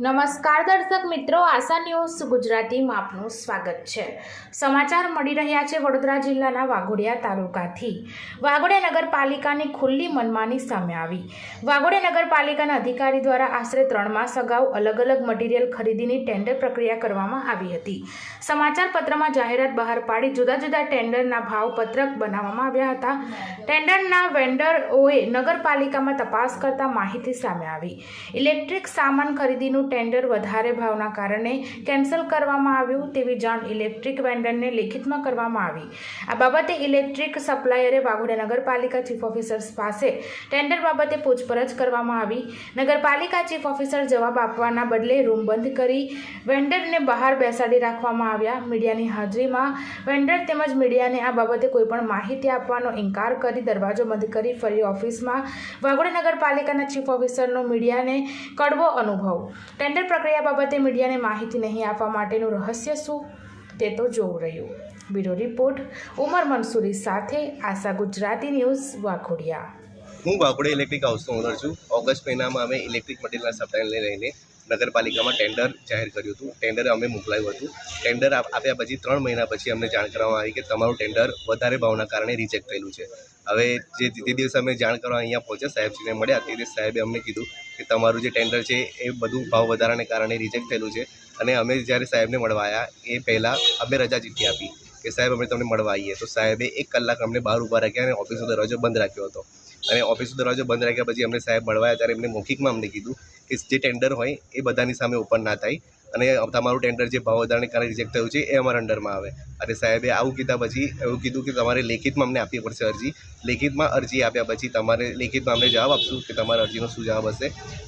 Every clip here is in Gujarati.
નમસ્કાર દર્શક મિત્રો, આશા ન્યૂઝ ગુજરાતીમાં આપનું સ્વાગત છે। સમાચાર મળી રહ્યા છે વડોદરા જિલ્લાના વાઘોડિયા તાલુકાથી। વાઘોડિયા નગરપાલિકાની ખુલ્લી મનમાની સામે આવી। વાઘોડિયા નગરપાલિકાના અધિકારી દ્વારા આશરે 3 માસ અગાઉ અલગ અલગ મટીરીયલ ખરીદીની ટેન્ડર પ્રક્રિયા કરવામાં આવી હતી। સમાચાર પત્રમાં જાહેરાત બહાર પાડી જુદા જુદા ટેન્ડરના ભાવપત્રક બનાવવામાં આવ્યા હતા। ટેન્ડરના વેન્ડરોએ નગરપાલિકામાં તપાસ કરતા માહિતી સામે આવી। ઇલેક્ટ્રિક સામાન ખરીદીનું ટેન્ડર વધારે ભાવના કારણે કેન્સલ કરવામાં આવ્યું તેવી જાણ ઇલેક્ટ્રિક વેન્ડરને લેખિતમાં કરવામાં આવી। આ બાબતે ઇલેક્ટ્રિક સપ્લાયરે વાઘોડિયા નગરપાલિકા ચીફ ઓફિસર પાસે ટેન્ડર બાબતે પૂછપરછ કરવામાં આવી। નગરપાલિકા ચીફ ઓફિસર જવાબ આપવાના બદલે રૂમ બંધ કરી વેન્ડરને બહાર બેસાડી રાખવામાં આવ્યા। મીડિયાની હાજરીમાં વેન્ડર તેમજ મીડિયાને આ બાબતે કોઈપણ માહિતી આપવાનો ઇનકાર કરી દરવાજો બંધ કરી ફરી ઓફિસમાં વાઘોડિયા નગરપાલિકાના ચીફ ઓફિસરનો મીડિયાને કડવો અનુભવ। ટેન્ડર પ્રક્રિયા બાબતે મીડિયાને માહિતી નહીં આપવા માટેનું રહસ્ય શું તે તો જોવું રહ્યું। બ્યુરો રિપોર્ટ ઉમર મંસૂરી સાથે આશા ગુજરાતી ન્યૂઝ વાઘોડિયા। હું વાઘોડિયા ઇલેક્ટ્રિક હાઉસનો ઓનર છું। ઓગસ્ટ મહિનામાં અમે ઇલેક્ટ્રિક મટીરિયલના સપ્લાયને લઈને નગરપાલિકામાં ટેન્ડર જાહેર કર્યું હતું। ટેન્ડર અમે મોકલાયું હતું। ટેન્ડર આપ્યા પછી 3 મહિના પછી અમને જાણ કરવામાં આવી કે તમારું ટેન્ડર વધારે ભાવના કારણે રિજેક્ટ થયેલું છે। હવે તે દિવસે અમે જાણ કરવા અહીંયા પહોંચ્યા, સાહેબશ્રીને મળ્યા, તે દિવસે સાહેબે અમને કીધું કે તમારું જે ટેન્ડર છે એ બધું ભાવ વધારાને કારણે રિજેક્ટ થયેલું છે। અને અમે જ્યારે સાહેબને મળવા આવ્યા એ પહેલાં અમે રજા ચિઠ્ઠી આપી કે સાહેબ અમે તમને મળવા આવીએ, તો સાહેબે 1 કલાક અમને બહાર ઊભા રાખ્યા અને ઓફિસનો દરવાજો બંધ રાખ્યો હતો। અને ઓફિસનો દરવાજો બંધ રાખ્યા પછી અમને સાહેબ મળવા આવ્યા ત્યારે એમને મૌખિકમાં અમને કીધું કે જે ટેન્ડર હોય એ બધાની સામે ઓપન ના થાય અને તમારું ટેન્ડર જે ભાવ વધારાને કારણે રિજેક્ટ થયું છે એ અમારા અંડરમાં આવે। અને સાહેબે આવું કીધા પછી એવું કીધું કે તમારે લેખિતમાં અમને આપવી પડશે અરજી। લેખિતમાં અરજી આપ્યા પછી તમારે લેખિતમાં અમને જવાબ આપશું કે તમારા અરજીનો શું જવાબ હશે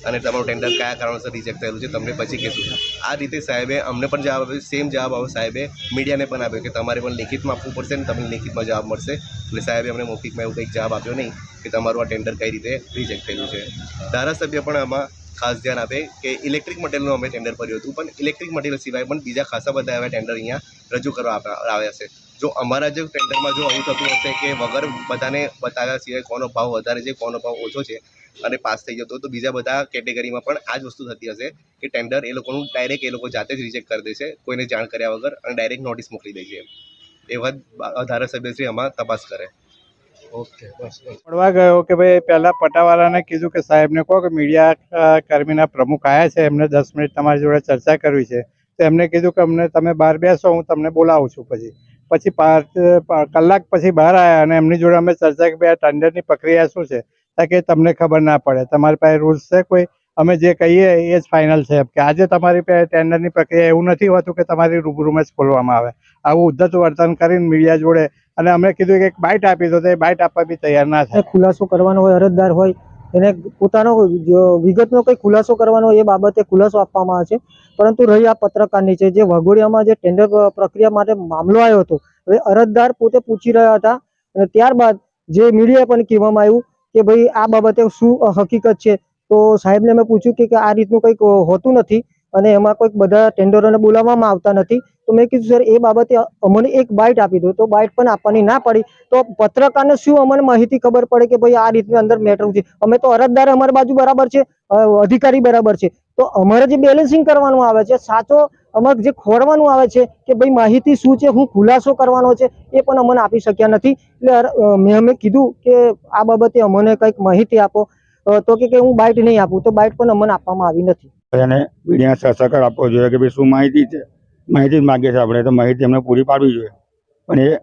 અને તમારું ટેન્ડર કયા કારણોસર રિજેક્ટ થયેલું છે તમને પછી કહીશું। આ રીતે સાહેબે અમને પણ જવાબ આપ્યો, સેમ જવાબ આવ્યો સાહેબે મીડિયાને પણ આપ્યો કે તમારે પણ લેખિતમાં આપવું પડશે ને તમને લેખિતમાં જવાબ મળશે। એટલે સાહેબે અમને મૌખિકમાં એવું કંઈક જવાબ આપ્યો નહીં કે તમારું આ ટેન્ડર કઈ રીતે રિજેક્ટ થયેલું છે। ધારાસભ્ય પણ આમાં ખાસ ધ્યાન આપે કે ઇલેક્ટ્રિક મટીરિયલનું અમે ટેન્ડર ભર્યું હતું, પણ ઇલેક્ટ્રિક મટીરિયલ સિવાય પણ બીજા ખાસા બધા એવા ટેન્ડર અહીંયા રજૂ કરવા આવ્યા છે। જો અમારા જે ટેન્ડરમાં જો આવું થતું હશે કે વગર બધાને બતાવ્યા સિવાય કોનો ભાવ વધારે છે કોનો ભાવ ઓછો છે અને પાસ થઈ જતો, તો બીજા બધા કેટેગરીમાં પણ આ જ વસ્તુ થતી હશે કે ટેન્ડર એ લોકોનું ડાયરેક્ટ એ લોકો જાતે જ રિજેક્ટ કરી દેશે કોઈને જાણ કર્યા વગર અને ડાયરેક્ટ નોટિસ મોકલી દે છે। એવા ધારાસભ્યશ્રી આમાં તપાસ કરે। ઓકે, બસ મળવા ગયો કે ભાઈ પહેલાં પટાવાળાને કીધું કે સાહેબને કહો કે મીડિયા કર્મીના પ્રમુખ આવ્યા છે, એમને 10 મિનિટ તમારી જોડે ચર્ચા કરવી છે। તો એમને કીધું કે અમને તમે બહાર બેસો, હું તમને બોલાવું છું। પછી 5 કલાક પછી બહાર આવ્યા અને એમની જોડે અમે ચર્ચા કે ભાઈ આ ટેન્ડરની પ્રક્રિયા શું છે, કે તમને ખબર ના પડે, તમારી પાસે રૂલ્સ છે કોઈ, અમે જે કહીએ એ જ ફાઇનલ છે। કે આજે તમારી પાસે ટેન્ડરની પ્રક્રિયા એવું નથી હોતું કે તમારી રૂબરૂમાં જ ખોલવામાં આવે। આવું ઉદ્ધત વર્તન કરીને મીડિયા જોડે અને અમે કીધું કે એક બાઇટ આપી દો, તો એ બાઇટ આપવા બી તૈયાર ના થાય। ખુલાસો કરવાનો હોય, અરજદાર હોય એને પોતાનો વિગતનો કંઈ ખુલાસો કરવાનો હોય એ બાબતે ખુલાસો આપવામાં આવે છે। પરંતુ રહી આ પત્રકારની છે, જે વાઘોડિયામાં જે ટેન્ડર પ્રક્રિયા માટે મામલો આવ્યો હતો, હવે અરજદાર પોતે પૂછી રહ્યા હતા અને ત્યારબાદ જે મીડિયા પણ કહેવામાં આવ્યું કે ભાઈ આ બાબતે શું હકીકત છે। તો સાહેબને મેં પૂછ્યું કે આ રીતનું કંઈક હોતું નથી અને એમાં કોઈક બધા ટેન્ડરોને બોલાવવામાં આવતા નથી। તો મેં કીધું સર એ બાબતે અમને એક બાઇટ આપી દો, તો બાઇટ પણ આપવાની ના પડી। તો પત્રકારને શું અમને માહિતી ખબર પડે કે ભાઈ આ રીતની અંદર મેટર છે? અમે તો અરજદાર અમારી બાજુ બરાબર છે, અધિકારી બરાબર છે, તો અમારે જે બેલેન્સિંગ કરવાનું આવે છે, સાચો અમારે જે ખોરવાનું આવે છે કે ભાઈ માહિતી શું છે, હું ખુલાસો કરવાનો છે, એ પણ અમને આપી શક્યા નથી। એટલે મેં અમે કીધું કે આ બાબતે અમને કંઈક માહિતી આપો, તો કે હું બાઇટ નહીં આપું, તો બાઇટ પણ અમને આપવામાં આવી નથી। અને મીડિયા સહકાર આપવો જોઈએ કે ભાઈ શું માહિતી છે, માહિતી જ માગીએ છીએ આપણે, તો માહિતી અમને પૂરી પાડવી જોઈએ, પણ એ